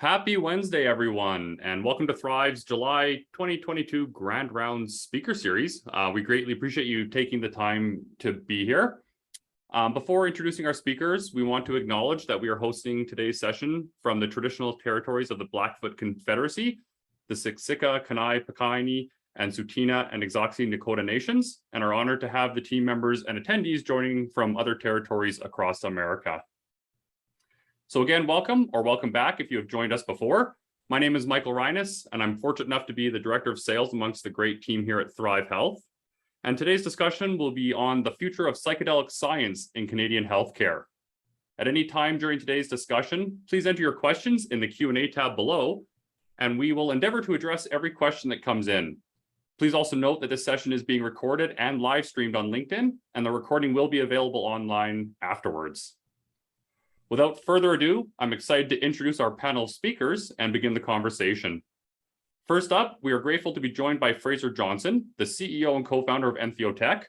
Happy Wednesday, everyone, and welcome to Thrive's July 2022 Grand Rounds Speaker Series. We greatly appreciate you taking the time to be here. Before introducing our speakers, we want to acknowledge that we are hosting today's session from the traditional territories of the Blackfoot Confederacy, the Siksika, Kainai, Pikaini, and Tsuut'ina and Ixoxi Nakota nations, and are honored to have the team members and attendees joining from other territories across America. So again, welcome or welcome back if you have joined us before. My name is Michael Rhiness, and I'm fortunate enough to be the Director of Sales amongst the great team here at Thrive Health. And today's discussion will be on the future of psychedelic science in Canadian healthcare. At any time during today's discussion, please enter your questions in the Q&A tab below, and we will endeavor to address every question that comes in. Please also note that this session is being recorded and live streamed on LinkedIn, and the recording will be available online afterwards. Without further ado, I'm excited to introduce our panel of speakers and begin the conversation. First up, we are grateful to be joined by Fraser Johnston, the CEO and co-founder of Entheotech,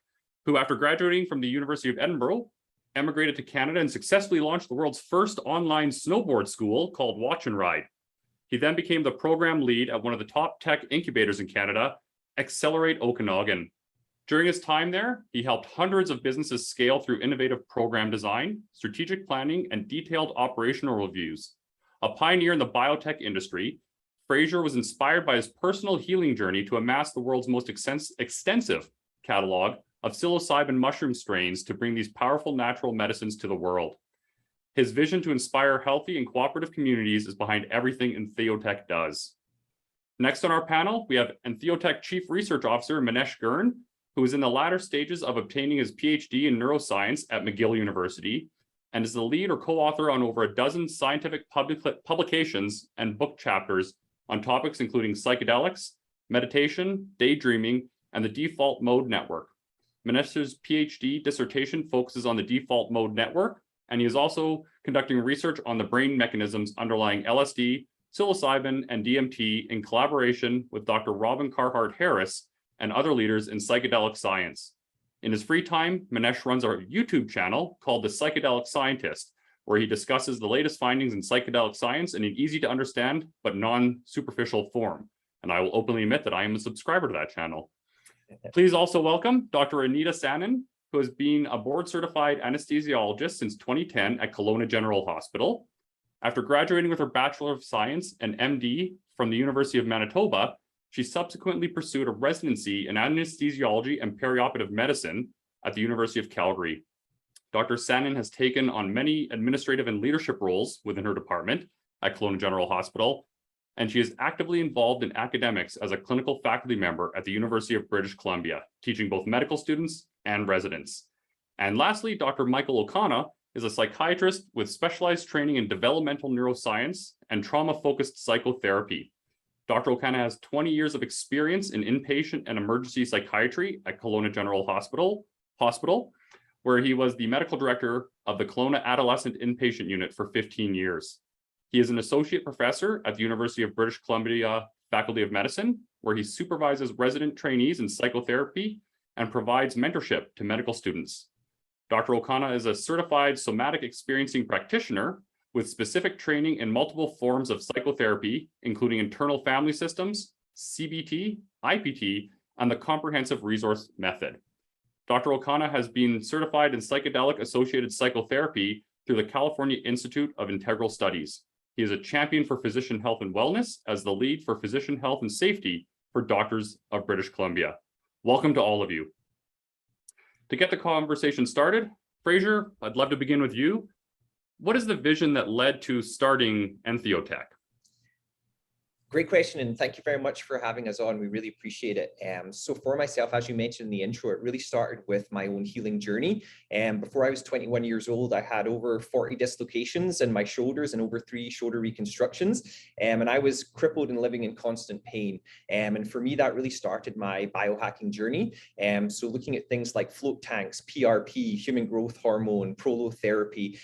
who after graduating from the University of Edinburgh, emigrated to Canada and successfully launched the world's first online snowboard school called Watch and Ride. He then became the program lead at one of the top tech incubators in Canada, Accelerate Okanagan. During his time there, he helped hundreds of businesses scale through innovative program design, strategic planning, and detailed operational reviews. A pioneer in the biotech industry, Fraser was inspired by his personal healing journey to amass the world's most extensive catalog of psilocybin mushroom strains to bring these powerful natural medicines to the world. His vision to inspire healthy and cooperative communities is behind everything Entheotech does. Next on our panel, we have Entheotech Chief Research Officer Manesh Girn, who is in the latter stages of obtaining his PhD in neuroscience at McGill University, and is the lead or co-author on over a dozen scientific publications and book chapters on topics including psychedelics, meditation, daydreaming, and the default mode network. Manesh's PhD dissertation focuses on the default mode network, and he is also conducting research on the brain mechanisms underlying LSD, psilocybin, and DMT in collaboration with Dr. Robin Carhart-Harris and other leaders in psychedelic science. In his free time, Manesh runs a YouTube channel called The Psychedelic Scientist, where he discusses the latest findings in psychedelic science in an easy to understand but non-superficial form. And I will openly admit that I am a subscriber to that channel. Please also welcome Dr. Anita Sanan, who has been a board-certified anesthesiologist since 2010 at Kelowna General Hospital. After graduating with her Bachelor of Science and MD from the University of Manitoba, she subsequently pursued a residency in anesthesiology and perioperative medicine at the University of Calgary. Dr. Sanan has taken on many administrative and leadership roles within her department at Kelowna General Hospital, and she is actively involved in academics as a clinical faculty member at the University of British Columbia, teaching both medical students and residents. And lastly, Dr. Michael Ocana is a psychiatrist with specialized training in developmental neuroscience and trauma-focused psychotherapy. Dr. Ocana has 20 years of experience in inpatient and emergency psychiatry at Kelowna General Hospital, where he was the medical director of the Kelowna Adolescent Inpatient Unit for 15 years. He is an associate professor at the University of British Columbia Faculty of Medicine, where he supervises resident trainees in psychotherapy and provides mentorship to medical students. Dr. Ocana is a certified somatic experiencing practitioner with specific training in multiple forms of psychotherapy, including internal family systems, CBT, IPT, and the comprehensive resource method. Dr. Ocana has been certified in psychedelic-associated psychotherapy through the California Institute of Integral Studies. He is a champion for physician health and wellness as the lead for physician health and safety for Doctors of British Columbia. Welcome to all of you. To get the conversation started, Fraser, I'd love to begin with you. What is the vision that led to starting Entheotech? Great question, and thank you very much for having us on. We really appreciate it. So for myself, as you mentioned in the intro, it really started with my own healing journey. Before I was 21 years old, I had over 40 dislocations in my shoulders and over 3 shoulder reconstructions. And I was crippled and living in constant pain. And for me, that really started my biohacking journey. So looking at things like float tanks, PRP, human growth hormone, prolotherapy,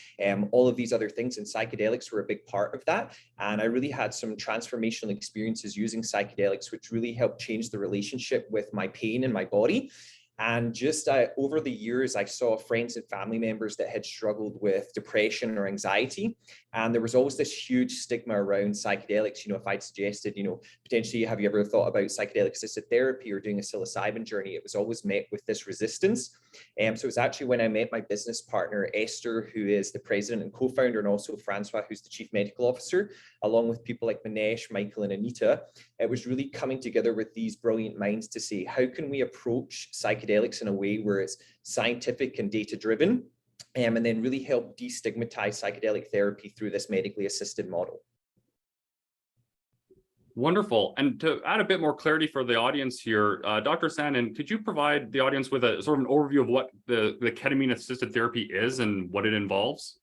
all of these other things, and psychedelics were a big part of that. And I really had some transformational experiences using psychedelics, which really helped change the relationship with my pain and my body. And just over the years, I saw friends and family members that had struggled with depression or anxiety. And there was always this huge stigma around psychedelics. If I'd suggested, potentially, have you ever thought about psychedelic assisted therapy or doing a psilocybin journey? It was always met with this resistance. So it was actually when I met my business partner, Esther, who is the president and co-founder, and also Francois, who's the chief medical officer, along with people like Manesh, Michael, and Anita. It was really coming together with these brilliant minds to say, how can we approach psychedelics in a way where it's scientific and data-driven, and then really help destigmatize psychedelic therapy through this medically assisted model. Wonderful. And to add a bit more clarity for the audience here, Dr. Sanan, could you provide the audience with a sort of an overview of what the ketamine assisted therapy is and what it involves?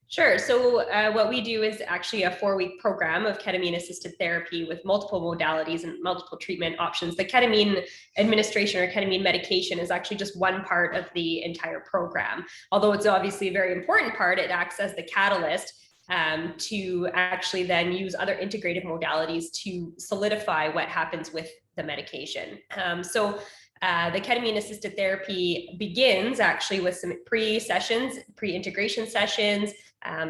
Sure. So what we do is actually a 4-week program of ketamine assisted therapy with multiple modalities and multiple treatment options. The ketamine administration or ketamine medication is actually just one part of the entire program. Although it's obviously a very important part, it acts as the catalyst to actually then use other integrative modalities to solidify what happens with the medication. The ketamine assisted therapy begins actually with some pre-sessions, pre-integration sessions,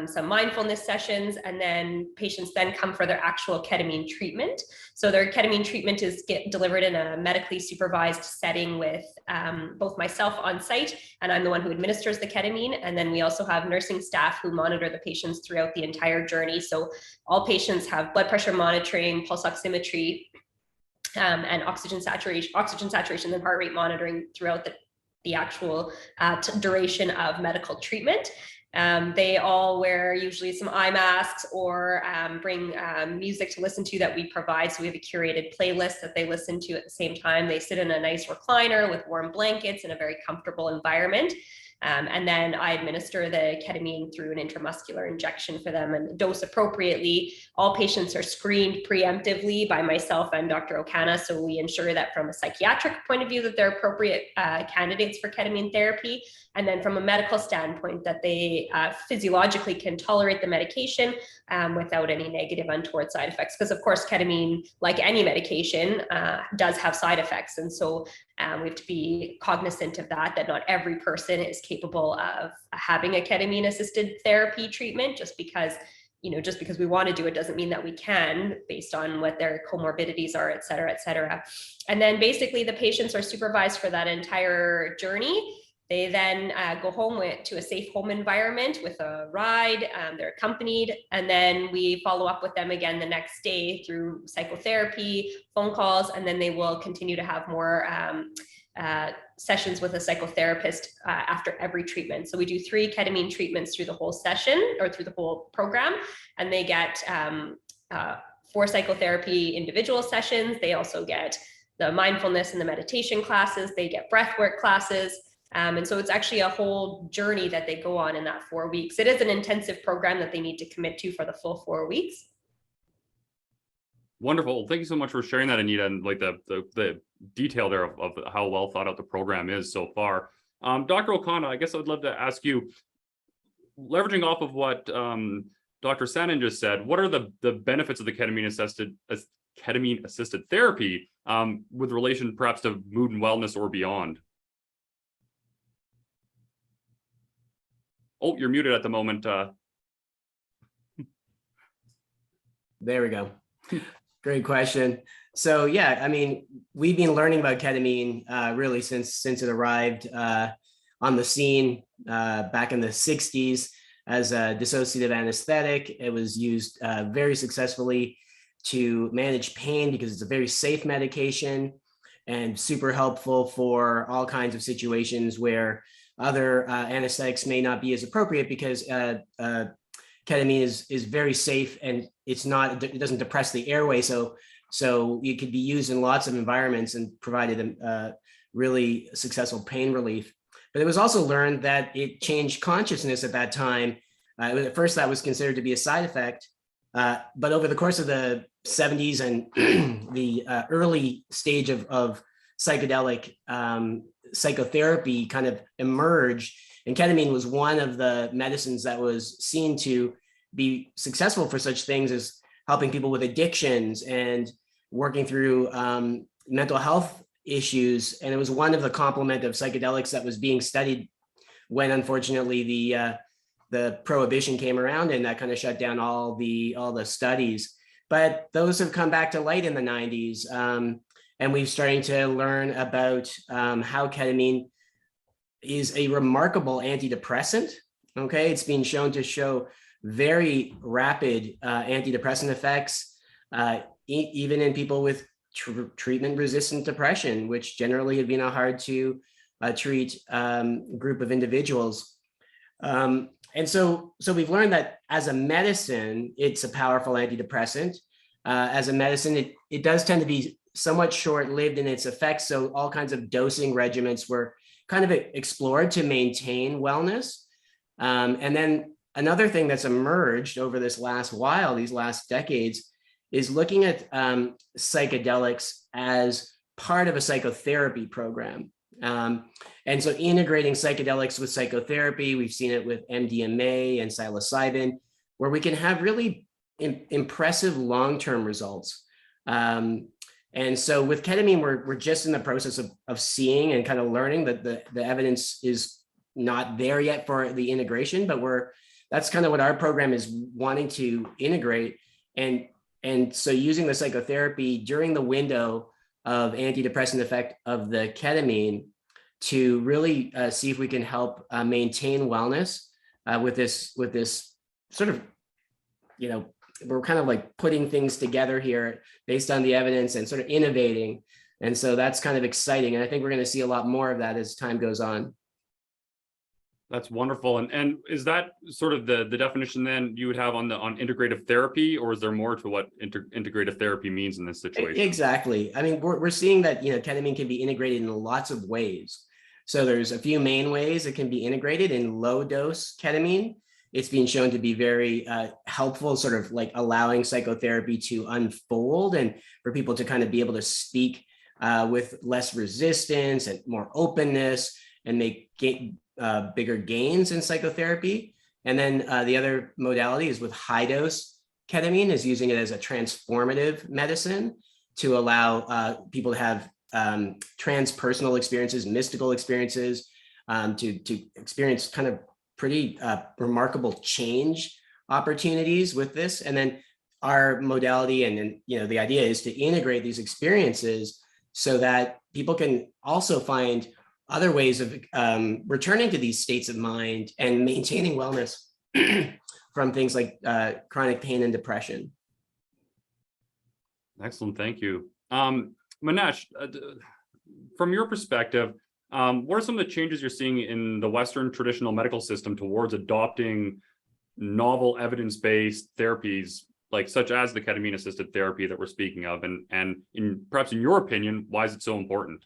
some mindfulness sessions, and then patients then come for their actual ketamine treatment. So their ketamine treatment is delivered in a medically supervised setting with both myself on site, and I'm the one who administers the ketamine. And then we also have nursing staff who monitor the patients throughout the entire journey. So all patients have blood pressure monitoring, pulse oximetry, and oxygen saturation and heart rate monitoring throughout the actual duration of medical treatment. They all wear usually some eye masks or bring music to listen to that we provide. So we have a curated playlist that they listen to at the same time. They sit in a nice recliner with warm blankets in a very comfortable environment. And then I administer the ketamine through an intramuscular injection for them and dose appropriately. All patients are screened preemptively by myself and Dr. Ocana. So we ensure that from a psychiatric point of view that they're appropriate candidates for ketamine therapy. And then from a medical standpoint that they physiologically can tolerate the medication without any negative untoward side effects. Because of course, ketamine, like any medication, does have side effects. And so we have to be cognizant of that not every person is capable of having a ketamine assisted therapy treatment. Just because we want to do it doesn't mean that we can, based on what their comorbidities are, et cetera, et cetera. And then basically the patients are supervised for that entire journey. They then go home to a safe home environment with a ride. They're accompanied, and then we follow up with them again the next day through psychotherapy, phone calls, and then they will continue to have more sessions with a psychotherapist after every treatment. So we do 3 ketamine treatments through the whole session or through the whole program, and they get 4 psychotherapy individual sessions. They also get the mindfulness and the meditation classes. They get breathwork classes. And so it's actually a whole journey that they go on in that 4 weeks. It is an intensive program that they need to commit to for the full 4 weeks. Wonderful. Thank you so much for sharing that, Anita, and like the detail there of how well thought out the program is so far. Dr. Ocana, I guess I would love to ask you, leveraging off of what Dr. Sanan just said, what are the benefits of the ketamine assisted therapy with relation perhaps to mood and wellness or beyond? Oh, you're muted at the moment. There we go. Great question. So yeah, I mean, we've been learning about ketamine really since it arrived on the scene back in the 60s as a dissociative anesthetic. It was used very successfully to manage pain because it's a very safe medication and super helpful for all kinds of situations where other anesthetics may not be as appropriate, because ketamine is very safe and it doesn't depress the airway. So it could be used in lots of environments and provided really successful pain relief. But it was also learned that it changed consciousness at that time. At first that was considered to be a side effect, but over the course of the 70s and the early stage of psychedelic psychotherapy kind of emerged, and ketamine was one of the medicines that was seen to be successful for such things as helping people with addictions and working through mental health issues, and it was one of the complement of psychedelics that was being studied when, unfortunately, the prohibition came around, and that kind of shut down all the studies. But those have come back to light in the 90s, and we're starting to learn about how ketamine is a remarkable antidepressant. Okay, it's been shown to show very rapid antidepressant effects, even in people with treatment-resistant depression, which generally have been a hard to treat group of individuals. And so we've learned that as a medicine, it's a powerful antidepressant. As a medicine, it does tend to be somewhat short-lived in its effects. So all kinds of dosing regimens were kind of explored to maintain wellness. And then another thing that's emerged over this last while, these last decades, is looking at psychedelics as part of a psychotherapy program. And so integrating psychedelics with psychotherapy, we've seen it with MDMA and psilocybin, where we can have really impressive long-term results. And so with ketamine, we're just in the process of seeing and kind of learning that the evidence is not there yet for the integration, but that's kind of what our program is wanting to integrate. And so using the psychotherapy during the window of antidepressant effect of the ketamine to really see if we can help maintain wellness with this sort of, we're kind of like putting things together here based on the evidence and sort of innovating. And so that's kind of exciting. And I think we're going to see a lot more of that as time goes on. That's wonderful. And is that sort of the definition then you would have on integrative therapy, or is there more to what integrative therapy means in this situation? Exactly. I mean, we're seeing that, ketamine can be integrated in lots of ways. So there's a few main ways it can be integrated. In low dose ketamine, it's been shown to be very helpful, sort of like allowing psychotherapy to unfold and for people to kind of be able to speak with less resistance and more openness and make bigger gains in psychotherapy. And then the other modality is with high dose ketamine, is using it as a transformative medicine to allow people to have transpersonal experiences, mystical experiences, to experience kind of pretty remarkable change opportunities with this. And then our modality and the idea is to integrate these experiences so that people can also find other ways of returning to these states of mind and maintaining wellness from things like chronic pain and depression. Excellent, thank you. Manesh, from your perspective, what are some of the changes you're seeing in the Western traditional medical system towards adopting novel evidence-based therapies, like such as the ketamine assisted therapy that we're speaking of, and perhaps in your opinion, why is it so important?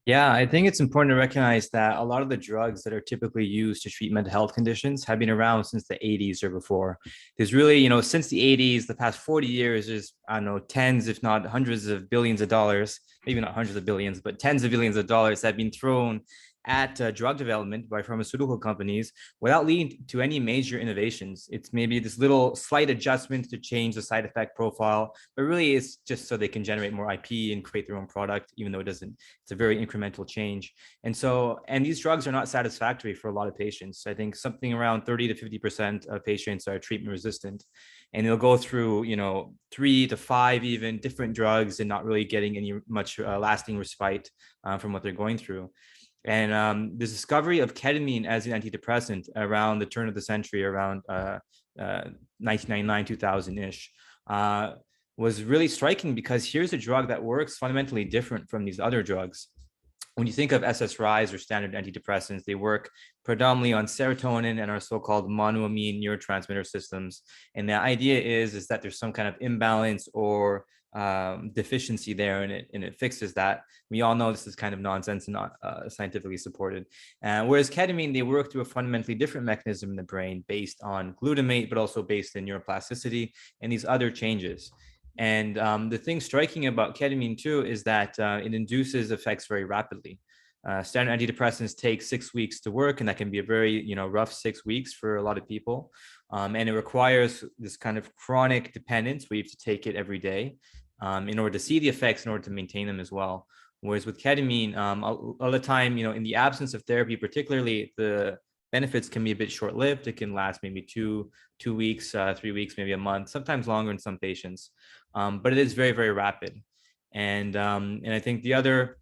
Yeah, I think it's important to recognize that a lot of the drugs that are typically used to treat mental health conditions have been around since the 80s or before. There's really, since the 80s, the past 40 years, there's, tens, if not hundreds of billions of dollars, maybe not hundreds of billions, but tens of billions of dollars that have been thrown at drug development by pharmaceutical companies without leading to any major innovations. It's maybe this little slight adjustment to change the side effect profile, but really it's just so they can generate more IP and create their own product, even though it doesn't. It's a very incremental change. And these drugs are not satisfactory for a lot of patients. I think something around 30 to 50% of patients are treatment resistant. And they'll go through, 3 to 5 even different drugs and not really getting any much lasting respite from what they're going through. And the discovery of ketamine as an antidepressant around the turn of the century, around 1999, 2000-ish, was really striking, because here's a drug that works fundamentally different from these other drugs. When you think of SSRIs or standard antidepressants, they work predominantly on serotonin and our so-called monoamine neurotransmitter systems. And the idea is that there's some kind of imbalance or deficiency there, and it fixes that. We all know this is kind of nonsense and not scientifically supported. Whereas ketamine, they work through a fundamentally different mechanism in the brain based on glutamate, but also based in neuroplasticity and these other changes. And the thing striking about ketamine too is that it induces effects very rapidly. Standard antidepressants take 6 weeks to work, and that can be a very rough 6 weeks for a lot of people. And it requires this kind of chronic dependence where you have to take it every day in order to see the effects, in order to maintain them as well. Whereas with ketamine, all the time, in the absence of therapy, particularly, the benefits can be a bit short-lived. It can last maybe two weeks, 3 weeks, maybe a month, sometimes longer in some patients. But it is very, very rapid. And I think the other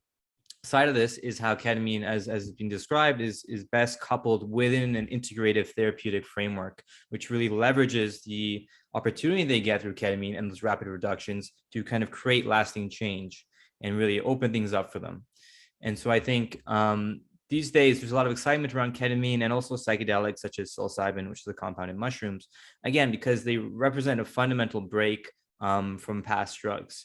side of this is how ketamine, as has been described, is best coupled within an integrative therapeutic framework, which really leverages the opportunity they get through ketamine and those rapid reductions to kind of create lasting change and really open things up for them. And so I think these days there's a lot of excitement around ketamine and also psychedelics such as psilocybin, which is a compound in mushrooms, again, because they represent a fundamental break from past drugs.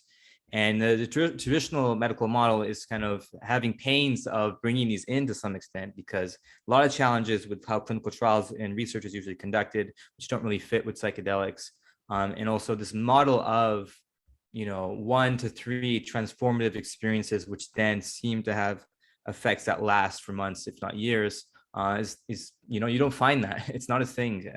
And the traditional medical model is kind of having pains of bringing these in to some extent, because a lot of challenges with how clinical trials and research is usually conducted, which don't really fit with psychedelics. And also this model of, 1 to 3 transformative experiences, which then seem to have effects that last for months, if not years, is you don't find that. It's not a thing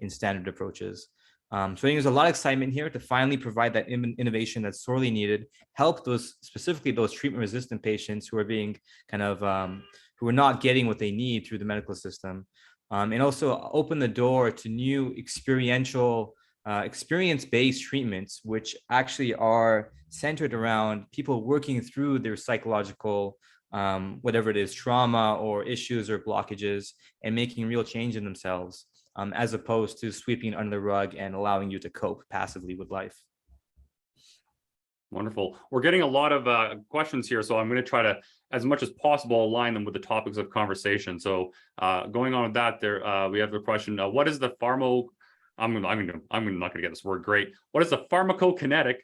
in standard approaches. So I think there's a lot of excitement here to finally provide that innovation that's sorely needed, help specifically those treatment-resistant patients who are being who are not getting what they need through the medical system, and also open the door to new experience-based treatments, which actually are centered around people working through their psychological, whatever it is, trauma or issues or blockages, and making real change in themselves. As opposed to sweeping under the rug and allowing you to cope passively with life. Wonderful. We're getting a lot of questions here, so I'm going to try to, as much as possible, align them with the topics of conversation. So going on with that, we have the question: what is the I'm not going to get this word great. What is the pharmacokinetic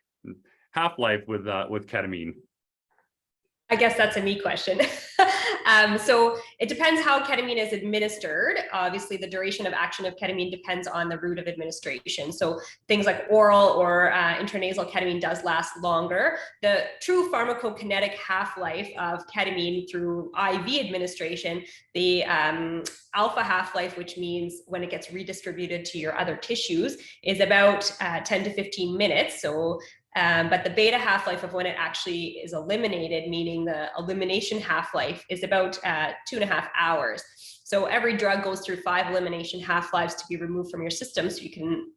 half-life with ketamine? I guess that's a me question. So it depends how ketamine is administered. Obviously, the duration of action of ketamine depends on the route of administration. So things like oral or intranasal ketamine does last longer. The true pharmacokinetic half-life of ketamine through IV administration, the alpha half-life, which means when it gets redistributed to your other tissues, is about 10 to 15 minutes. So but the beta half-life of when it actually is eliminated, meaning the elimination half-life, is about 2.5 hours. So every drug goes through 5 elimination half-lives to be removed from your system. So you can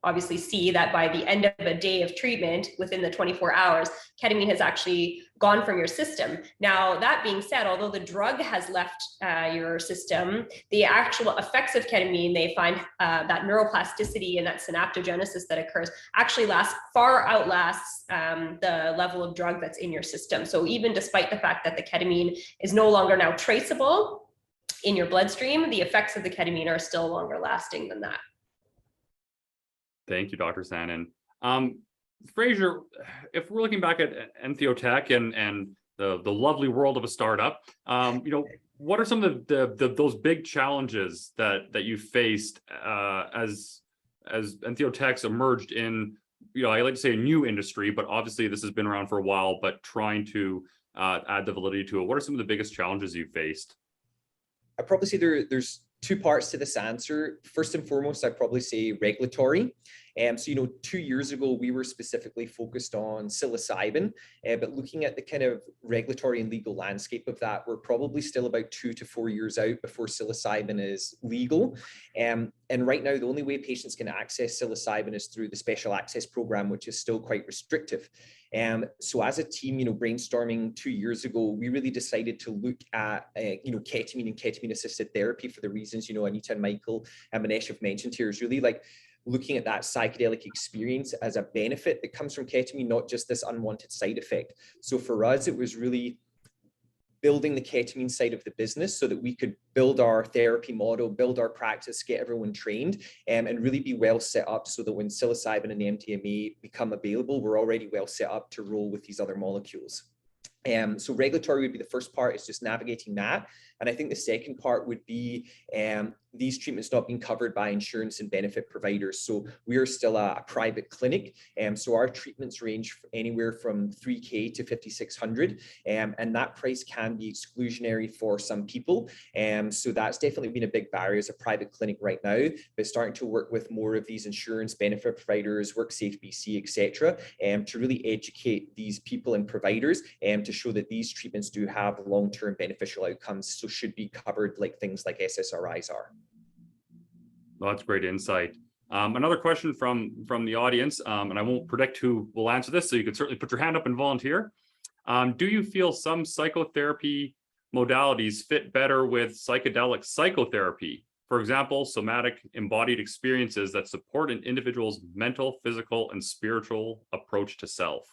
obviously see that by the end of a day of treatment, within the 24 hours, ketamine has actually gone from your system. Now, that being said, although the drug has left your system, the actual effects of ketamine, they find that neuroplasticity and that synaptogenesis that occurs actually far outlasts the level of drug that's in your system. So even despite the fact that the ketamine is no longer now traceable in your bloodstream, the effects of the ketamine are still longer lasting than that. Thank you, Dr. Sanan. Fraser, if we're looking back at Entheotech and the lovely world of a startup, what are some of those big challenges that you faced as Entheotech's emerged in, I like to say a new industry, but obviously this has been around for a while, but trying to add the validity to it. What are some of the biggest challenges you faced? I'd probably say there's 2 parts to this answer. First and foremost, I'd probably say regulatory. So, 2 years ago, we were specifically focused on psilocybin, but looking at the kind of regulatory and legal landscape of that, we're probably still about 2 to 4 years out before psilocybin is legal. And right now, the only way patients can access psilocybin is through the special access program, which is still quite restrictive. So as a team, brainstorming 2 years ago, we really decided to look at, ketamine and ketamine assisted therapy for the reasons, Anita and Michael and Manesh have mentioned here, is really like looking at that psychedelic experience as a benefit that comes from ketamine, not just this unwanted side effect. So for us, it was really building the ketamine side of the business so that we could build our therapy model, build our practice, get everyone trained, and really be well set up so that when psilocybin and the MDMA become available, we're already well set up to roll with these other molecules. So regulatory would be the first part, is just navigating that. And I think the second part would be these treatments not being covered by insurance and benefit providers. So we are still a private clinic. So our treatments range anywhere from 3K to 5,600. And that price can be exclusionary for some people. So that's definitely been a big barrier as a private clinic right now, but starting to work with more of these insurance benefit providers, WorkSafe BC, etc., to really educate these people and providers to show that these treatments do have long-term beneficial outcomes, so should be covered like things like SSRIs are. Well, that's great insight. Another question from the audience, and I won't predict who will answer this, so you can certainly put your hand up and volunteer. Do you feel some psychotherapy modalities fit better with psychedelic psychotherapy? For example, somatic embodied experiences that support an individual's mental, physical, and spiritual approach to self.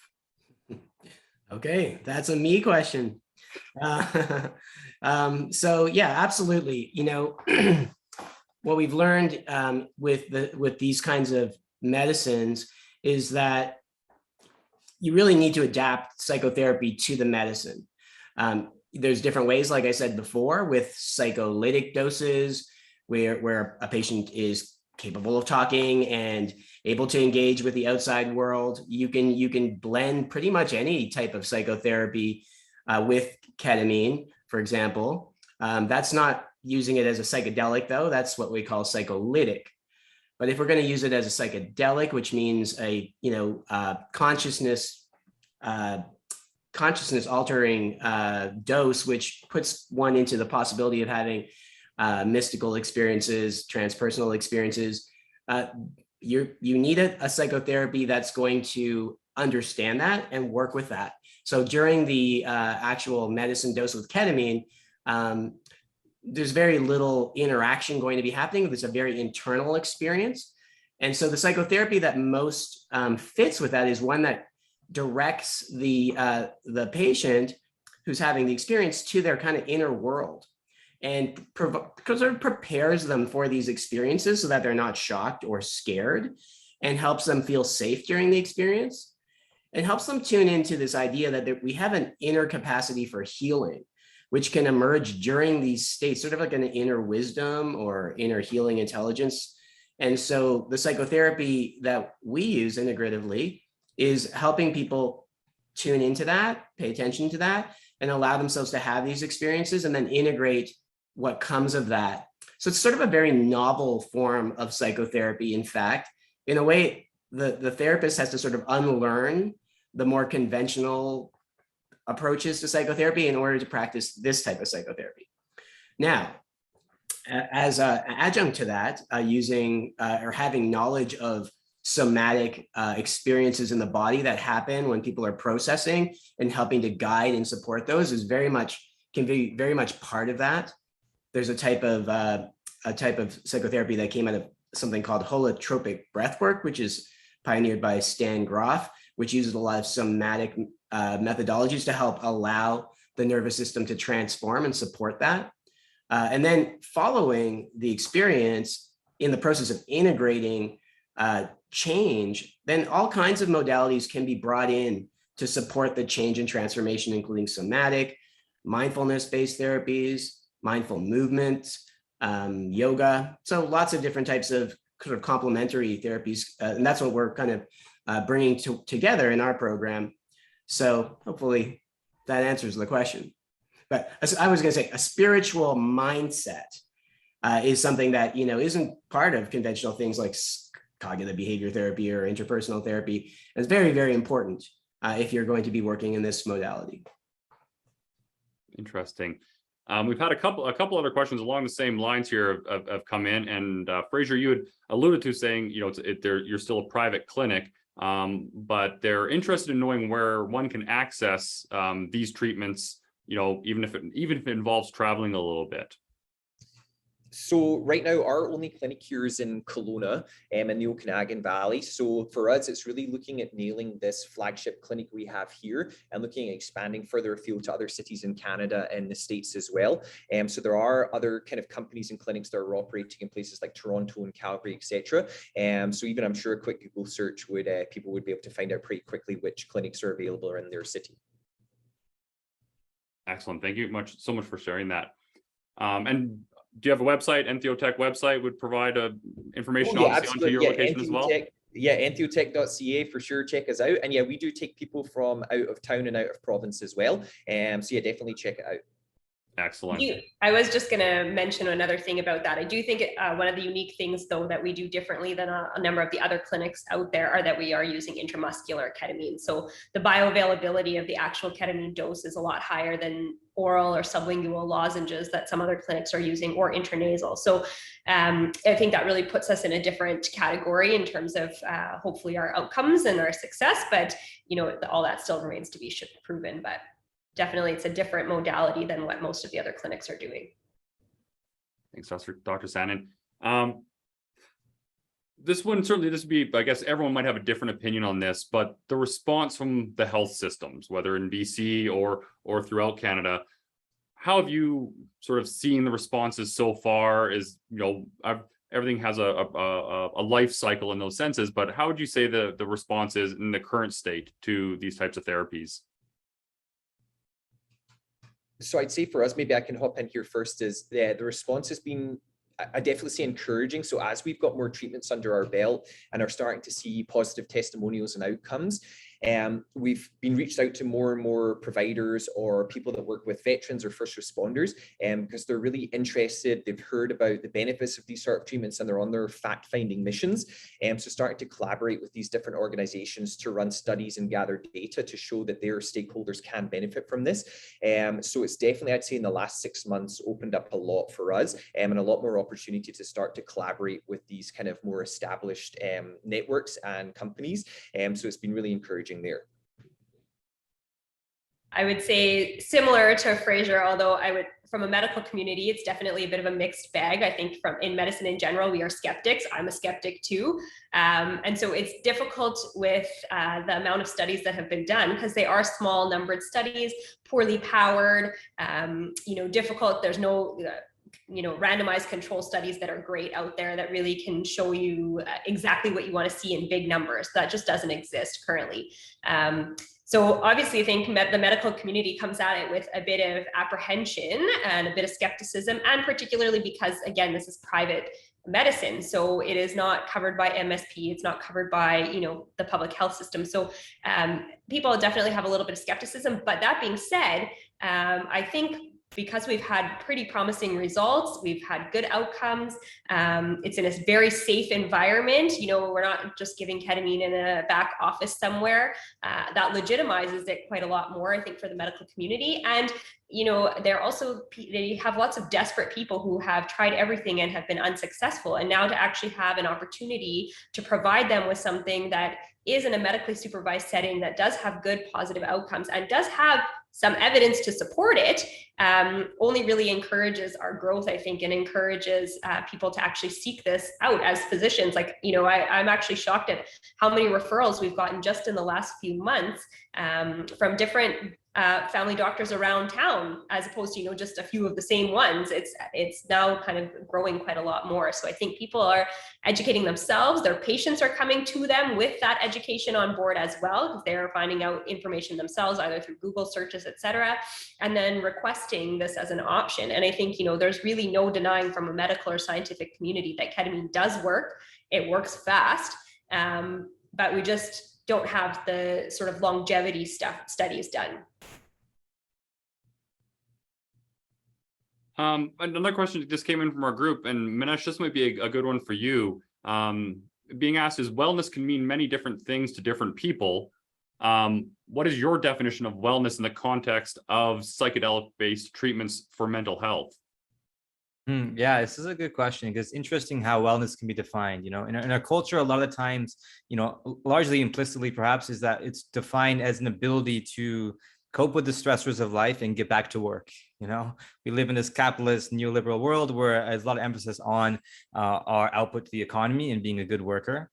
Okay, that's a me question. So yeah, absolutely. You know, what we've learned with these kinds of medicines is that you really need to adapt psychotherapy to the medicine. There's different ways, like I said before, with psycholytic doses, where a patient is capable of talking and able to engage with the outside world. You can blend pretty much any type of psychotherapy with ketamine, for example. That's not using it as a psychedelic, though. That's what we call psycholytic. But if we're going to use it as a psychedelic, which means a consciousness altering dose, which puts one into the possibility of having mystical experiences, transpersonal experiences, you need a psychotherapy that's going to understand that and work with that. So during the actual medicine dose with ketamine, there's very little interaction going to be happening. There's a very internal experience. And so the psychotherapy that most fits with that is one that directs the patient who's having the experience to their kind of inner world, and prepares them for these experiences so that they're not shocked or scared, and helps them feel safe during the experience, and helps them tune into this idea that we have an inner capacity for healing, which can emerge during these states, sort of like an inner wisdom or inner healing intelligence. And so the psychotherapy that we use integratively is helping people tune into that, pay attention to that, and allow themselves to have these experiences and then integrate what comes of that. So it's sort of a very novel form of psychotherapy. In fact, in a way, the therapist has to sort of unlearn the more conventional approaches to psychotherapy in order to practice this type of psychotherapy. Now, as an adjunct to that, using or having knowledge of somatic experiences in the body that happen when people are processing, and helping to guide and support those can be very much part of that. There's a type of psychotherapy that came out of something called holotropic breathwork, which is pioneered by Stan Grof, which uses a lot of somatic methodologies to help allow the nervous system to transform and support that. And then following the experience in the process of integrating change, then all kinds of modalities can be brought in to support the change and transformation, including somatic, mindfulness-based therapies, mindful movement, yoga. So lots of different types of sort of complementary therapies. And that's what we're kind of bringing together in our program. So hopefully that answers the question. But I was going to say, a spiritual mindset is something that, isn't part of conventional things like cognitive behavior therapy or interpersonal therapy. It's very, very important if you're going to be working in this modality. Interesting. We've had a couple other questions along the same lines here have come in, and Fraser, you had alluded to saying, you're still a private clinic, but they're interested in knowing where one can access these treatments, even if it involves traveling a little bit. So right now, our only clinic here is in Kelowna in the Okanagan Valley. So for us, it's really looking at nailing this flagship clinic we have here and looking at expanding further afield to other cities in Canada and the States as well. So there are other kind of companies and clinics that are operating in places like Toronto and Calgary, etc. So even I'm sure a quick Google search people would be able to find out pretty quickly which clinics are available in their city. Excellent. Thank you so much for sharing that. And do you have a website? Entheotech website would provide information yeah, obviously onto your location as well. Yeah, Entheotech.ca for sure. Check us out. And yeah, we do take people from out of town and out of province as well. So yeah, definitely check it out. Excellent. I was just going to mention another thing about that. I do think one of the unique things, though, that we do differently than a number of the other clinics out there are that we are using intramuscular ketamine. So the bioavailability of the actual ketamine dose is a lot higher than oral or sublingual lozenges that some other clinics are using, or intranasal. So I think that really puts us in a different category in terms of hopefully our outcomes and our success. But all that still remains to be proven. But definitely it's a different modality than what most of the other clinics are doing. Thanks, Dr. Sanan. This would be, I guess everyone might have a different opinion on this, but the response from the health systems, whether in BC or throughout Canada, how have you sort of seen the responses so far? Everything has a life cycle in those senses, but how would you say the response is in the current state to these types of therapies? So I'd say for us, maybe I can hop in here first, is the response has been, I definitely say, encouraging. So as we've got more treatments under our belt and are starting to see positive testimonials and outcomes, we've been reached out to more and more providers or people that work with veterans or first responders, because they're really interested. They've heard about the benefits of these sort of treatments and they're on their fact-finding missions. So starting to collaborate with these different organizations to run studies and gather data to show that their stakeholders can benefit from this. So it's definitely, I'd say, in the last 6 months opened up a lot for us, and a lot more opportunity to start to collaborate with these kind of more established networks and companies. So it's been really encouraging there. I would say similar to Fraser, although from a medical community, it's definitely a bit of a mixed bag. I think in medicine in general, we are skeptics. I'm a skeptic too. And so it's difficult with the amount of studies that have been done, because they are small numbered studies, poorly powered, difficult. There's no randomized control studies that are great out there that really can show you exactly what you want to see in big numbers. That just doesn't exist currently. So obviously I think the medical community comes at it with a bit of apprehension and a bit of skepticism, and particularly because, again, this is private medicine. So it is not covered by MSP. It's not covered by, the public health system. So people definitely have a little bit of skepticism. But that being said, I think because we've had pretty promising results, we've had good outcomes. It's in a very safe environment. We're not just giving ketamine in a back office somewhere. That legitimizes it quite a lot more, I think, for the medical community. And they have lots of desperate people who have tried everything and have been unsuccessful. And now to actually have an opportunity to provide them with something that is in a medically supervised setting, that does have good positive outcomes and does have some evidence to support it, only really encourages our growth, I think, and encourages people to actually seek this out as physicians. I'm actually shocked at how many referrals we've gotten just in the last few months from different family doctors around town, as opposed to just a few of the same ones. It's now kind of growing quite a lot more. So I think people are educating themselves. Their patients are coming to them with that education on board as well, because they're finding out information themselves, either through Google searches, etc., and then requesting this as an option. And I think there's really no denying from a medical or scientific community that ketamine does work. It works fast, but we just don't have the sort of longevity studies done. Another question just came in from our group, and Manesh, this might be a good one for you. Being asked is, wellness can mean many different things to different people. What is your definition of wellness in the context of psychedelic-based treatments for mental health? Yeah, this is a good question, because it's interesting how wellness can be defined. In our culture, a lot of the times, largely implicitly perhaps, is that it's defined as an ability to cope with the stressors of life and get back to work. We live in this capitalist neoliberal world where there's a lot of emphasis on our output to the economy and being a good worker.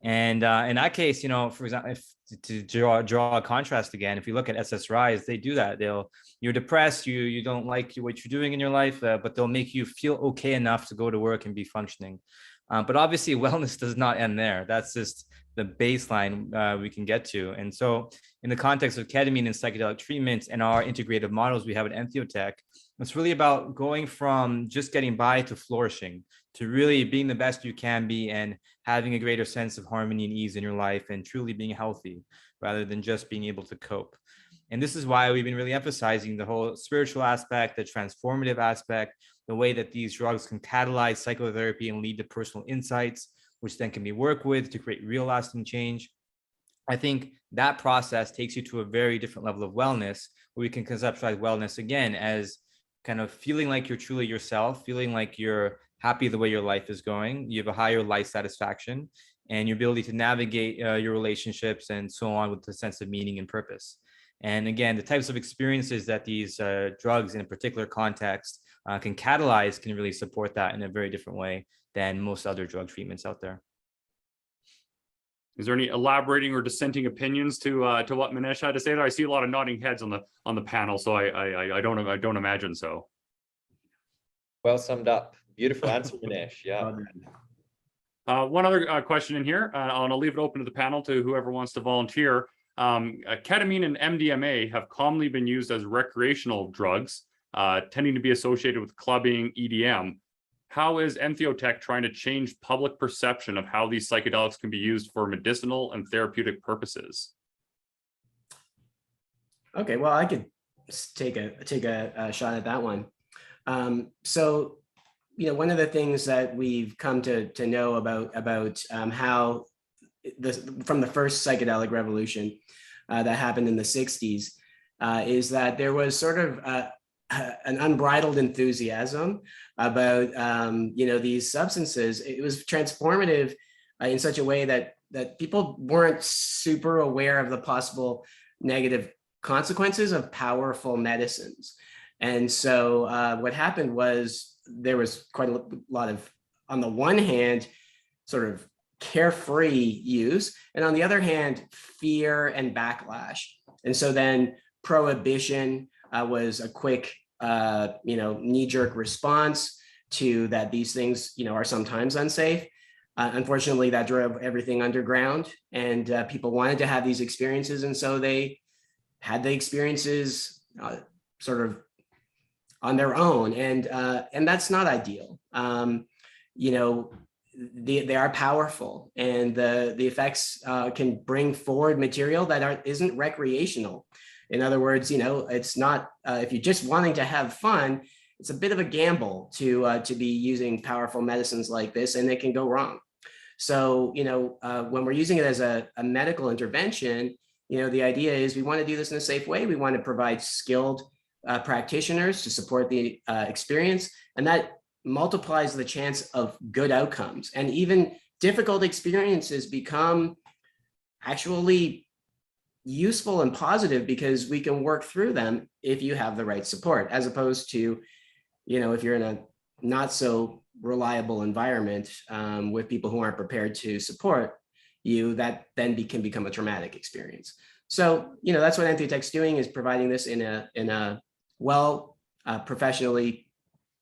And in that case, for example, to draw a contrast again, if you look at SSRIs, they do that. You're depressed, you don't like what you're doing in your life, but they'll make you feel okay enough to go to work and be functioning. But obviously, wellness does not end there. That's just the baseline we can get to. And so in the context of ketamine and psychedelic treatments and our integrative models we have at Entheotech, It's really about going from just getting by to flourishing, to really being the best you can be and having a greater sense of harmony and ease in your life and truly being healthy rather than just being able to cope. And this is why we've been really emphasizing the whole spiritual aspect, the transformative aspect, the way that these drugs can catalyze psychotherapy and lead to personal insights, which then can be worked with to create real lasting change. I think that process takes you to a very different level of wellness, where we can conceptualize wellness again as kind of feeling like you're truly yourself, feeling like you're happy the way your life is going, you have a higher life satisfaction, and your ability to navigate your relationships and so on with a sense of meaning and purpose. And again, the types of experiences that these drugs in a particular context can catalyze can really support that in a very different way than most other drug treatments out there. Is there any elaborating or dissenting opinions to what Manesh had to say there? I see a lot of nodding heads on the panel, so I don't imagine so. Well summed up. Beautiful answer, Manesh. Yeah. One other question in here, and I'll leave it open to the panel to whoever wants to volunteer. Ketamine and MDMA have commonly been used as recreational drugs, tending to be associated with clubbing, EDM. How is Entheotech trying to change public perception of how these psychedelics can be used for medicinal and therapeutic purposes? Okay, well, I could take a shot at that one. So, one of the things that we've come to know about how from the first psychedelic revolution that happened in the 60s is that there was sort of an unbridled enthusiasm about these substances. It was transformative in such a way that people weren't super aware of the possible negative consequences of powerful medicines. And so what happened was there was quite a lot of, on the one hand, sort of carefree use, and on the other hand, fear and backlash. And so then prohibition was a quick, knee-jerk response to that these things, are sometimes unsafe. Unfortunately, that drove everything underground, and people wanted to have these experiences, and so they had the experiences sort of on their own, and that's not ideal. They are powerful, and the effects can bring forward material that isn't recreational. In other words, it's not, if you're just wanting to have fun, it's a bit of a gamble to be using powerful medicines like this, and it can go wrong. So, when we're using it as a medical intervention, the idea is we want to do this in a safe way. We want to provide skilled practitioners to support the experience, and that multiplies the chance of good outcomes. And even difficult experiences become actually useful and positive because we can work through them if you have the right support, as opposed to, if you're in a not so reliable environment with people who aren't prepared to support you, that then can become a traumatic experience. So, that's what Entheotech's doing, is providing this in a well professionally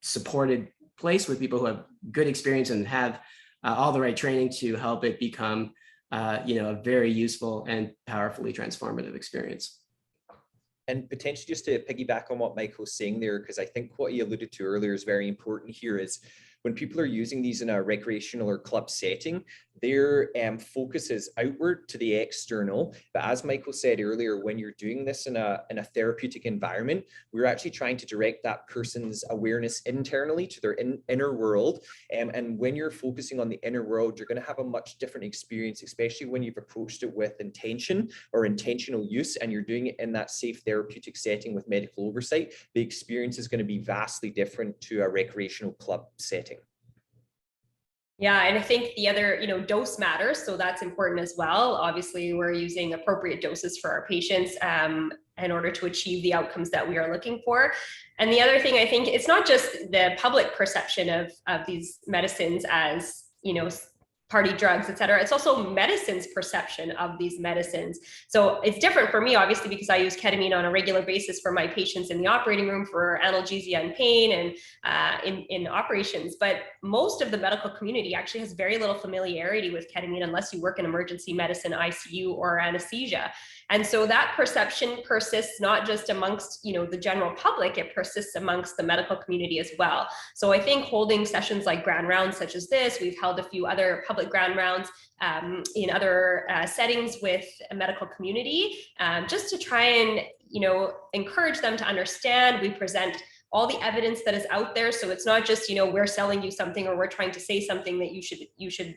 supported place with people who have good experience and have all the right training to help it become a very useful and powerfully transformative experience. And potentially just to piggyback on what Michael's saying there, because I think what he alluded to earlier is very important here, is when people are using these in a recreational or club setting, their focus is outward to the external. But as Michael said earlier, when you're doing this in a therapeutic environment, we're actually trying to direct that person's awareness internally to their inner world. And when you're focusing on the inner world, you're going to have a much different experience, especially when you've approached it with intention or intentional use, and you're doing it in that safe therapeutic setting with medical oversight. The experience is going to be vastly different to a recreational club setting. Yeah, and I think the other, dose matters. So that's important as well. Obviously, we're using appropriate doses for our patients in order to achieve the outcomes that we are looking for. And the other thing, I think, it's not just the public perception of these medicines as, party drugs, et cetera. It's also medicine's perception of these medicines. So it's different for me, obviously, because I use ketamine on a regular basis for my patients in the operating room for analgesia and pain and in operations. But most of the medical community actually has very little familiarity with ketamine unless you work in emergency medicine, ICU, or anesthesia. And so that perception persists not just amongst, the general public, it persists amongst the medical community as well. So I think holding sessions like grand rounds such as this, we've held a few other public grand rounds in other settings with a medical community, just to try and, encourage them to understand. We present all the evidence that is out there. So it's not just, we're selling you something or we're trying to say something that you should,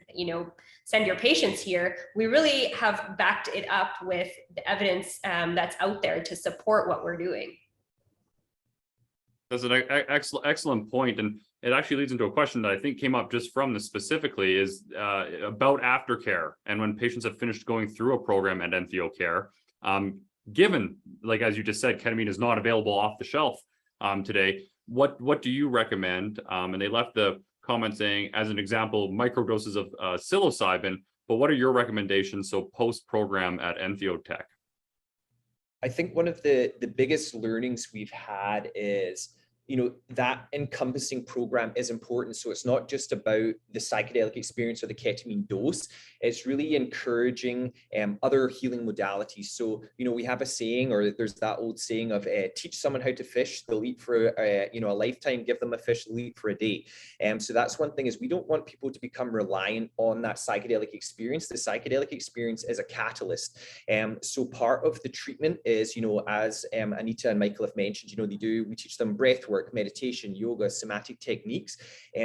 send your patients here. We really have backed it up with the evidence that's out there to support what we're doing. That's an excellent point. And it actually leads into a question that I think came up just from this specifically is about aftercare. And when patients have finished going through a program at Entheocare, given, like, as you just said, ketamine is not available off the shelf today, what do you recommend? And they left the comment saying, as an example, microdoses of psilocybin, but what are your recommendations so post-program at Entheotech? I think one of the biggest learnings we've had is, that encompassing program is important. So it's not just about the psychedelic experience or the ketamine dose. It's really encouraging other healing modalities. So, we have a saying, or there's that old saying of teach someone how to fish, they'll eat for a lifetime, give them a fish, they'll eat for a day. So that's one thing, is we don't want people to become reliant on that psychedelic experience. The psychedelic experience is a catalyst. So part of the treatment is, as Anita and Michael have mentioned, we teach them breath work, meditation, yoga, somatic techniques.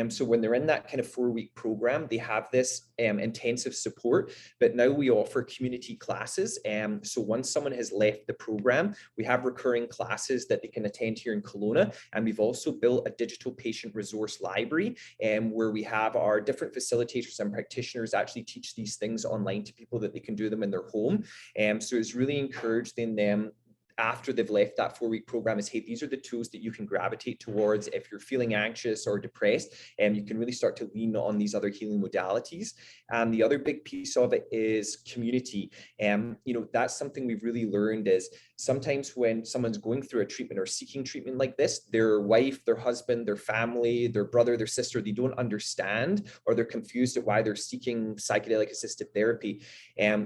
So when they're in that kind of 4-week program, they have this intensive support, but now we offer community classes. So once someone has left the program, we have recurring classes that they can attend here in Kelowna. And we've also built a digital patient resource library where we have our different facilitators and practitioners actually teach these things online to people that they can do them in their home. So it's really encouraging them after they've left that 4-week program is, hey, these are the tools that you can gravitate towards if you're feeling anxious or depressed, and you can really start to lean on these other healing modalities. And the other big piece of it is community. That's something we've really learned is sometimes when someone's going through a treatment or seeking treatment like this, their wife, their husband, their family, their brother, their sister, they don't understand, or they're confused at why they're seeking psychedelic assisted therapy.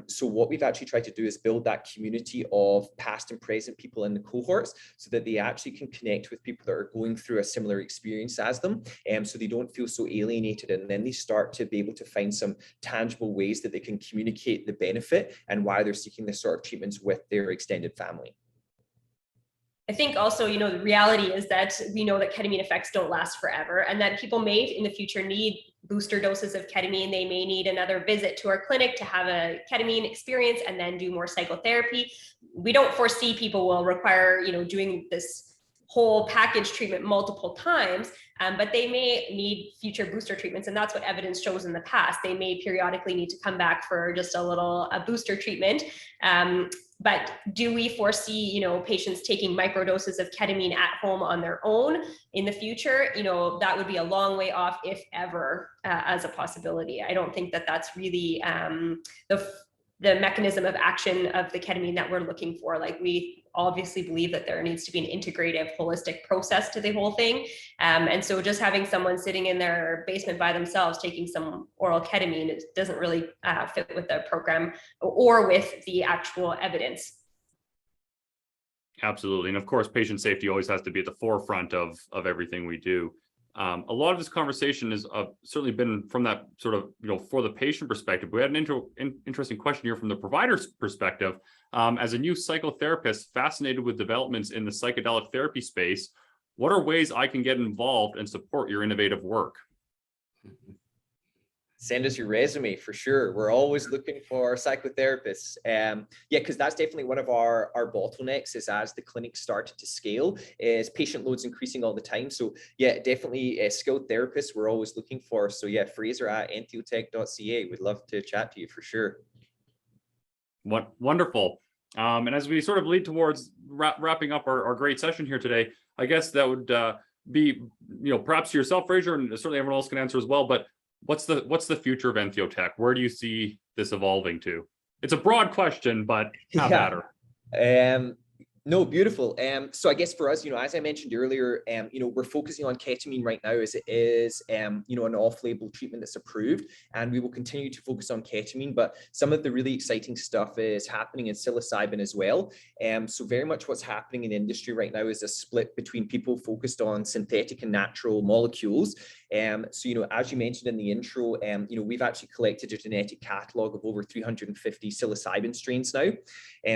So what we've actually tried to do is build that community of past and present people in the cohorts so that they actually can connect with people that are going through a similar experience as them, so they don't feel so alienated, and then they start to be able to find some tangible ways that they can communicate the benefit and why they're seeking this sort of treatments with their extended family. I think also, the reality is that we know that ketamine effects don't last forever, and that people may in the future need booster doses of ketamine. They may need another visit to our clinic to have a ketamine experience and then do more psychotherapy. We don't foresee people will require, doing this whole package treatment multiple times, but they may need future booster treatments. And that's what evidence shows in the past. They may periodically need to come back for just a booster treatment. But do we foresee, patients taking microdoses of ketamine at home on their own in the future? That would be a long way off, if ever, as a possibility. I don't think that that's really the mechanism of action of the ketamine that we're looking for. Like, we obviously believe that there needs to be an integrative, holistic process to the whole thing. And so just having someone sitting in their basement by themselves taking some oral ketamine, it doesn't really fit with the program or with the actual evidence. Absolutely. And of course, patient safety always has to be at the forefront of everything we do. A lot of this conversation has certainly been from that sort of, for the patient perspective. We had an interesting question here from the provider's perspective. As a new psychotherapist fascinated with developments in the psychedelic therapy space, what are ways I can get involved and support your innovative work? Send us your resume for sure. We're always looking for psychotherapists. Because that's definitely one of our bottlenecks is as the clinics started to scale, is patient loads increasing all the time. So definitely skilled therapists we're always looking for. So Fraser at Entheotech.ca. We'd love to chat to you for sure. What wonderful. And as we sort of lead towards wrapping up our great session here today, I guess that would be, perhaps yourself, Fraser, and certainly everyone else can answer as well, but What's the future of Entheotech? Where do you see this evolving to? It's a broad question, but have at her. No, beautiful. So I guess for us, as I mentioned earlier, we're focusing on ketamine right now as it is, an off-label treatment that's approved, and we will continue to focus on ketamine. But some of the really exciting stuff is happening in psilocybin as well. So very much what's happening in the industry right now is a split between people focused on synthetic and natural molecules. So, as you mentioned in the intro, we've actually collected a genetic catalog of over 350 psilocybin strains now.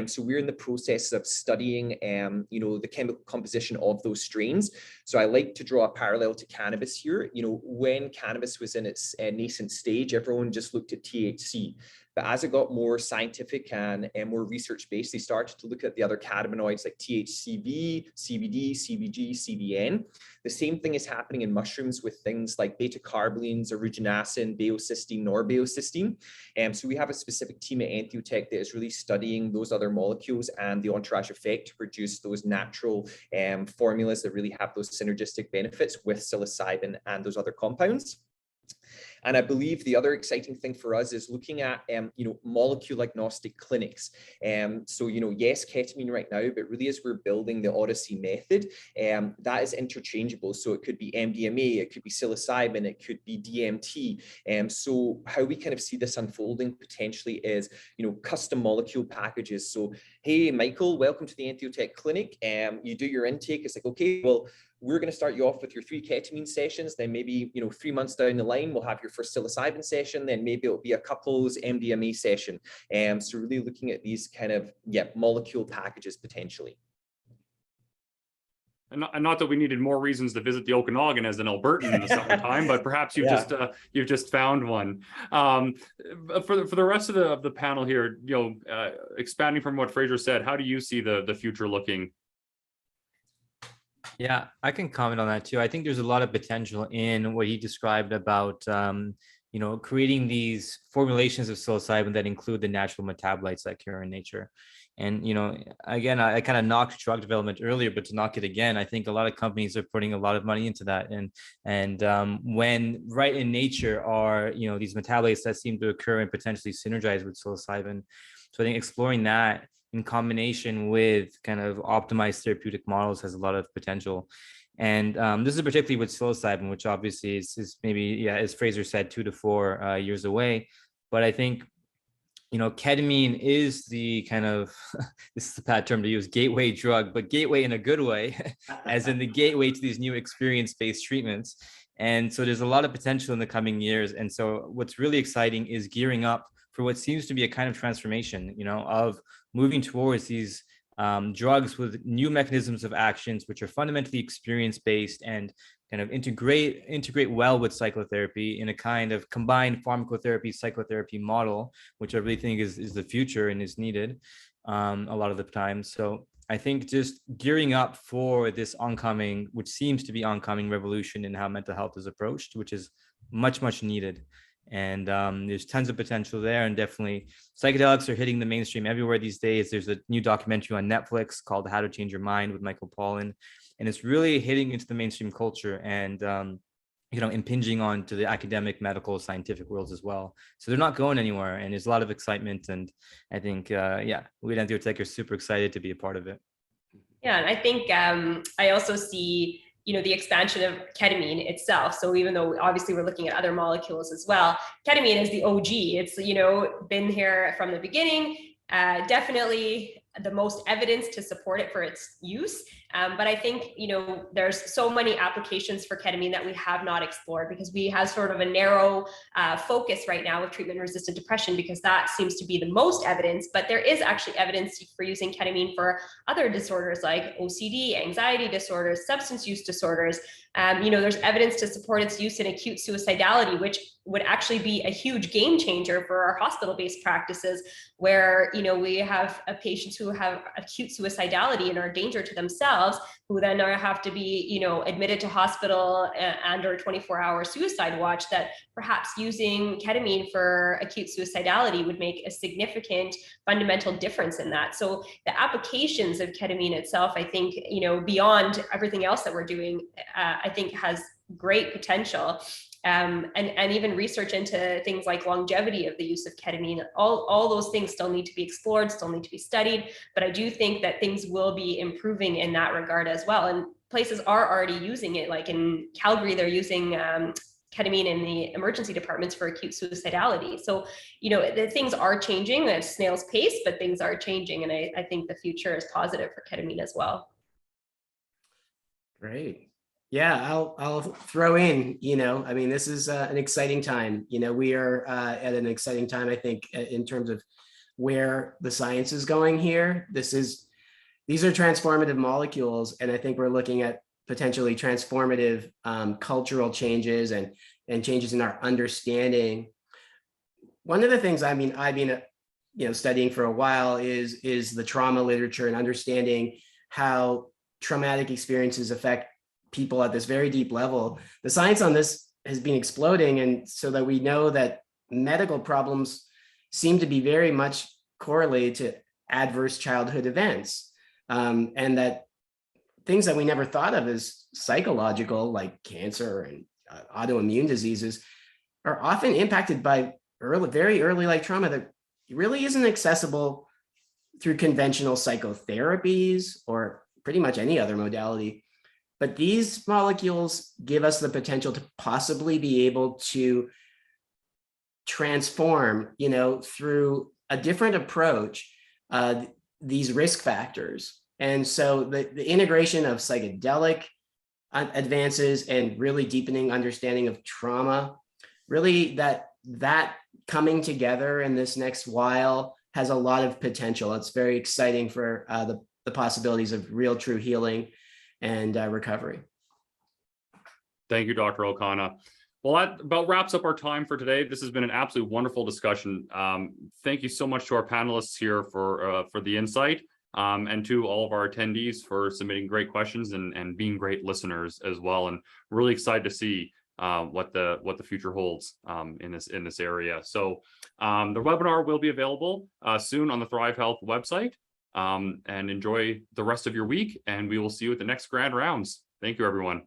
So we're in the process of studying, the chemical composition of those strains. So I like to draw a parallel to cannabis here. When cannabis was in its nascent stage, everyone just looked at THC. But as it got more scientific and more research-based, they started to look at the other cannabinoids like THCV, CBD, CBG, CBN. The same thing is happening in mushrooms with things like beta-carbolines, oruginacin, baeocystin, norbaeocystin. So we have a specific team at Entheotech that is really studying those other molecules and the entourage effect to produce those natural formulas that really have those synergistic benefits with psilocybin and those other compounds. And I believe the other exciting thing for us is looking at, molecule agnostic clinics. So, yes, ketamine right now, but really as we're building the Odyssey method, that is interchangeable. So it could be MDMA, it could be psilocybin, it could be DMT. So how we kind of see this unfolding potentially is, custom molecule packages. So, hey, Michael, welcome to the Entheotech clinic. You do your intake. It's like, okay, well, we're going to start you off with your 3 ketamine sessions. Then maybe, 3 months down the line, we'll have your first psilocybin session. Then maybe it'll be a couples MDMA session. So really looking at these kind of, molecule packages potentially. And not that we needed more reasons to visit the Okanagan as an Albertan in the summertime, but perhaps you've just found one. For the rest of the panel here, expanding from what Fraser said, how do you see the future looking? Yeah, I can comment on that too. I think there's a lot of potential in what he described about, creating these formulations of psilocybin that include the natural metabolites that occur in nature. And, again, I kind of knocked drug development earlier, but to knock it again, I think a lot of companies are putting a lot of money into that. And when right in nature are, these metabolites that seem to occur and potentially synergize with psilocybin. So I think exploring that in combination with kind of optimized therapeutic models has a lot of potential. And this is particularly with psilocybin, which obviously is maybe, as Fraser said, 2 to 4 years away. But I think, ketamine is the kind of, this is a bad term to use, gateway drug, but gateway in a good way, as in the gateway to these new experience-based treatments. And so there's a lot of potential in the coming years. And so what's really exciting is gearing up for what seems to be a kind of transformation, of moving towards these drugs with new mechanisms of actions, which are fundamentally experience-based and kind of integrate well with psychotherapy in a kind of combined pharmacotherapy, psychotherapy model, which I really think is the future and is needed a lot of the time. So I think just gearing up for this which seems to be oncoming revolution in how mental health is approached, which is much, much needed. And there's tons of potential there. And definitely psychedelics are hitting the mainstream everywhere these days. There's a new documentary on Netflix called How to Change Your Mind with Michael Pollan. And it's really hitting into the mainstream culture and, impinging on to the academic, medical, scientific worlds as well. So they're not going anywhere. And there's a lot of excitement. And I think, we at Entheotech are super excited to be a part of it. Yeah, and I think I also see the expansion of ketamine itself. So even though obviously we're looking at other molecules as well, ketamine is the OG. It's, been here from the beginning, definitely the most evidence to support it for its use. But I think, there's so many applications for ketamine that we have not explored because we have sort of a narrow focus right now with treatment-resistant depression because that seems to be the most evidence, but there is actually evidence for using ketamine for other disorders like OCD, anxiety disorders, substance use disorders. There's evidence to support its use in acute suicidality, which would actually be a huge game changer for our hospital-based practices where, we have patients who have acute suicidality and are a danger to themselves, who then have to be, admitted to hospital and or 24-hour suicide watch, that perhaps using ketamine for acute suicidality would make a significant fundamental difference in that. So the applications of ketamine itself, I think, beyond everything else that we're doing, I think has great potential. and even research into things like longevity of the use of ketamine. All those things still need to be explored, still need to be studied, but I do think that things will be improving in that regard as well. And places are already using it, like in Calgary, they're using ketamine in the emergency departments for acute suicidality. So, the things are changing at snail's pace, but things are changing. And I think the future is positive for ketamine as well. Great. Yeah, I'll throw in, this is an exciting time. We are at an exciting time, I think, in terms of where the science is going here. These are transformative molecules, and I think we're looking at potentially transformative cultural changes and changes in our understanding. One of the things I've been studying for a while is the trauma literature and understanding how traumatic experiences affect people at this very deep level. The science on this has been exploding, and so that we know that medical problems seem to be very much correlated to adverse childhood events, and that things that we never thought of as psychological, like cancer and autoimmune diseases, are often impacted by very early life trauma that really isn't accessible through conventional psychotherapies or pretty much any other modality. But these molecules give us the potential to possibly be able to transform, through a different approach, these risk factors. And so the integration of psychedelic advances and really deepening understanding of trauma, really that coming together in this next while has a lot of potential. It's very exciting for the possibilities of real true healing and recovery. Thank you, Dr. Ocana. Well, that about wraps up our time for today. This has been an absolutely wonderful discussion. Thank you so much to our panelists here for the insight, and to all of our attendees for submitting great questions and being great listeners as well. And really excited to see what the future holds in this area. So the webinar will be available soon on the Thrive Health website. And enjoy the rest of your week, and we will see you at the next grand rounds. Thank you, everyone.